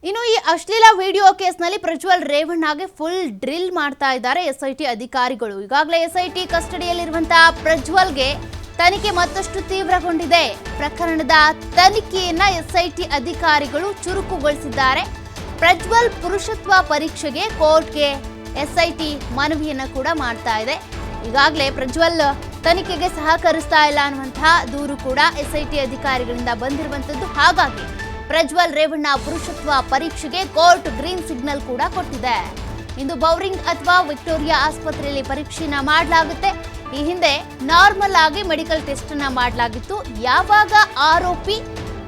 ಇನ್ನು ಈ ಅಶ್ಲೀಲ ವಿಡಿಯೋ ಕೇಸ್ನಲ್ಲಿ ಪ್ರಜ್ವಲ್ ರೇವಣ್ಣಗೆ ಫುಲ್ ಡ್ರಿಲ್ ಮಾಡ್ತಾ ಇದ್ದಾರೆ ಎಸ್ಐಟಿ ಅಧಿಕಾರಿಗಳು. ಈಗಾಗಲೇ ಎಸ್ಐಟಿ ಕಸ್ಟಡಿಯಲ್ಲಿರುವಂತಹ ಪ್ರಜ್ವಲ್ಗೆ ತನಿಖೆ ಮತ್ತಷ್ಟು ತೀವ್ರಗೊಂಡಿದೆ. ಪ್ರಕರಣದ ತನಿಖೆಯನ್ನ ಎಸ್ಐಟಿ ಅಧಿಕಾರಿಗಳು ಚುರುಕುಗೊಳಿಸಿದ್ದಾರೆ. ಪ್ರಜ್ವಲ್ ಪುರುಷತ್ವ ಪರೀಕ್ಷೆಗೆ ಕೋರ್ಟ್ಗೆ ಎಸ್ಐಟಿ ಮನವಿಯನ್ನ ಕೂಡ ಮಾಡ್ತಾ ಇದೆ. ಈಗಾಗಲೇ ಪ್ರಜ್ವಲ್ ತನಿಖೆಗೆ ಸಹಕರಿಸ್ತಾ ಇಲ್ಲ ಅನ್ನುವಂತಹ ದೂರು ಕೂಡ ಎಸ್ಐಟಿ ಅಧಿಕಾರಿಗಳಿಂದ ಬಂದಿರುವಂತದ್ದು. ಹಾಗಾಗಿ ಪ್ರಜ್ವಲ್ ರೇವಣ್ಣ ಪುರುಷತ್ವ ಪರೀಕ್ಷೆಗೆ ಕೋರ್ಟ್ ಗ್ರೀನ್ ಸಿಗ್ನಲ್ ಕೂಡ ಕೊಟ್ಟಿದೆ. ಇಂದು ಬೌರಿಂಗ್ ಅಥವಾ ವಿಕ್ಟೋರಿಯಾ ಆಸ್ಪತ್ರೆಯಲ್ಲಿ ಪರೀಕ್ಷೆನ ಮಾಡಲಾಗುತ್ತೆ. ಈ ಹಿಂದೆ ನಾರ್ಮಲ್ ಆಗಿ ಮೆಡಿಕಲ್ ಟೆಸ್ಟ್ ಅನ್ನ ಮಾಡಲಾಗಿತ್ತು. ಯಾವಾಗ ಆರೋಪಿ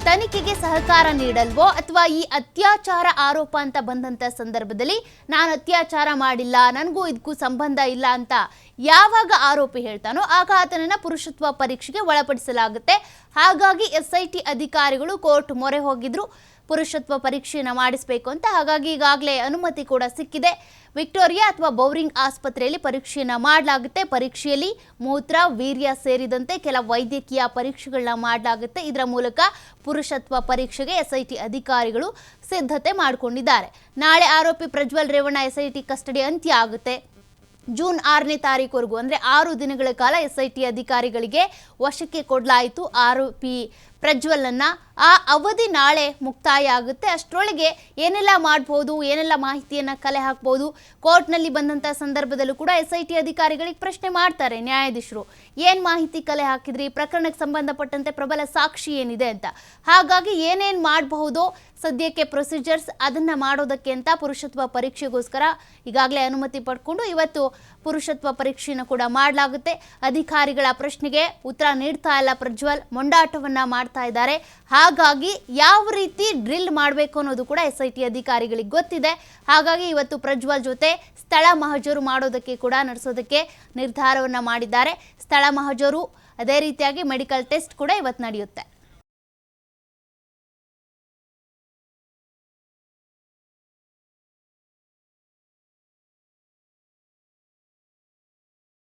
ತನಿಖೆಗೆ ಸಹಕಾರ ನೀಡಲ್ವೋ ಅಥವಾ ಈ ಅತ್ಯಾಚಾರ ಆರೋಪ ಅಂತ ಬಂದಂತ ಸಂದರ್ಭದಲ್ಲಿ ನಾನು ಅತ್ಯಾಚಾರ ಮಾಡಿಲ್ಲ, ನನಗೂ ಇದಕ್ಕೂ ಸಂಬಂಧ ಇಲ್ಲ ಅಂತ ಯಾವಾಗ ಆರೋಪಿ ಹೇಳ್ತಾನೋ ಆಗ ಆತನನ್ನ ಪುರುಷತ್ವ ಪರೀಕ್ಷೆಗೆ ಒಳಪಡಿಸಲಾಗುತ್ತೆ. ಹಾಗಾಗಿ ಎಸ್ಐಟಿ ಅಧಿಕಾರಿಗಳು ಕೋರ್ಟ್ ಮೊರೆ ಹೋಗಿದ್ರು ಪುರುಷತ್ವ ಪರೀಕ್ಷೆಯನ್ನು ಮಾಡಿಸಬೇಕು ಅಂತ. ಹಾಗಾಗಿ ಈಗಾಗಲೇ ಅನುಮತಿ ಕೂಡ ಸಿಕ್ಕಿದೆ. ವಿಕ್ಟೋರಿಯಾ ಅಥವಾ ಬೌರಿಂಗ್ ಆಸ್ಪತ್ರೆಯಲ್ಲಿ ಪರೀಕ್ಷೆಯನ್ನು ಮಾಡಲಾಗುತ್ತೆ. ಪರೀಕ್ಷೆಯಲ್ಲಿ ಮೂತ್ರ, ವೀರ್ಯ ಸೇರಿದಂತೆ ಕೆಲ ವೈದ್ಯಕೀಯ ಪರೀಕ್ಷೆಗಳನ್ನ ಮಾಡಲಾಗುತ್ತೆ. ಇದರ ಮೂಲಕ ಪುರುಷತ್ವ ಪರೀಕ್ಷೆಗೆ ಎಸ್ಐಟಿ ಅಧಿಕಾರಿಗಳು ಸಿದ್ಧತೆ ಮಾಡಿಕೊಂಡಿದ್ದಾರೆ. ನಾಳೆ ಆರೋಪಿ ಪ್ರಜ್ವಲ್ ರೇವಣ್ಣ ಎಸ್ಐಟಿ ಕಸ್ಟಡಿ ಅಂತ್ಯ ಆಗುತ್ತೆ. ಜೂನ್ 6ನೇ ತಾರೀಕುವರೆಗೂ ಅಂದರೆ 6 ದಿನಗಳ ಕಾಲ ಎಸ್ಐಟಿ ಅಧಿಕಾರಿಗಳಿಗೆ ವಶಕ್ಕೆ ಕೊಡಲಾಯಿತು ಆರೋಪಿ ಪ್ರಜ್ವಲನ್ನ. ಆ ಅವಧಿ ನಾಳೆ ಮುಕ್ತಾಯ ಆಗುತ್ತೆ. ಅಷ್ಟರೊಳಗೆ ಏನೆಲ್ಲ ಮಾಡಬಹುದು, ಏನೆಲ್ಲ ಮಾಹಿತಿಯನ್ನು ಕಲೆ ಹಾಕ್ಬೋದು, ಕೋರ್ಟ್ನಲ್ಲಿ ಬಂದಂಥ ಸಂದರ್ಭದಲ್ಲೂ ಕೂಡ ಎಸ್ಐಟಿ ಅಧಿಕಾರಿಗಳಿಗೆ ಪ್ರಶ್ನೆ ಮಾಡ್ತಾರೆ ನ್ಯಾಯಾಧೀಶರು. ಏನು ಮಾಹಿತಿ ಕಲೆ ಹಾಕಿದ್ರಿ, ಪ್ರಕರಣಕ್ಕೆ ಸಂಬಂಧಪಟ್ಟಂತೆ ಪ್ರಬಲ ಸಾಕ್ಷಿ ಏನಿದೆ ಅಂತ. ಹಾಗಾಗಿ ಏನೇನು ಮಾಡಬಹುದು ಸದ್ಯಕ್ಕೆ ಪ್ರೊಸೀಜರ್ಸ್ ಅದನ್ನು ಮಾಡೋದಕ್ಕೆ ಅಂತ ಪುರುಷತ್ವ ಪರೀಕ್ಷೆಗೋಸ್ಕರ ಈಗಾಗಲೇ ಅನುಮತಿ ಪಡ್ಕೊಂಡು ಇವತ್ತು ಪುರುಷತ್ವ ಪರೀಕ್ಷೆಯನ್ನು ಕೂಡ ಮಾಡಲಾಗುತ್ತೆ. ಅಧಿಕಾರಿಗಳ ಪ್ರಶ್ನೆಗೆ ಉತ್ತರ ನೀಡ್ತಾ ಇಲ್ಲ ಪ್ರಜ್ವಲ್, ಮೊಂಡಾಟವನ್ನು ಮಾಡ್ತಾ ಇದ್ದಾರೆ. ಹಾಗಾಗಿ ಯಾವ ರೀತಿ ಡ್ರಿಲ್ ಮಾಡಬೇಕು ಅನ್ನೋದು ಕೂಡ ಎಸ್ಐಟಿ ಅಧಿಕಾರಿಗಳಿಗೆ ಗೊತ್ತಿದೆ. ಹಾಗಾಗಿ ಇವತ್ತು ಪ್ರಜ್ವಲ್ ಜೊತೆ ಸ್ಥಳ ಮಹಜರು ಮಾಡೋದಕ್ಕೆ ಕೂಡ ನಡೆಸೋದಕ್ಕೆ ನಿರ್ಧಾರವನ್ನು ಮಾಡಿದ್ದಾರೆ. ಸ್ಥಳ ಮಹಜರು ಅದೇ ರೀತಿಯಾಗಿ ಮೆಡಿಕಲ್ ಟೆಸ್ಟ್ ಕೂಡ ಇವತ್ತು ನಡೆಯುತ್ತೆ.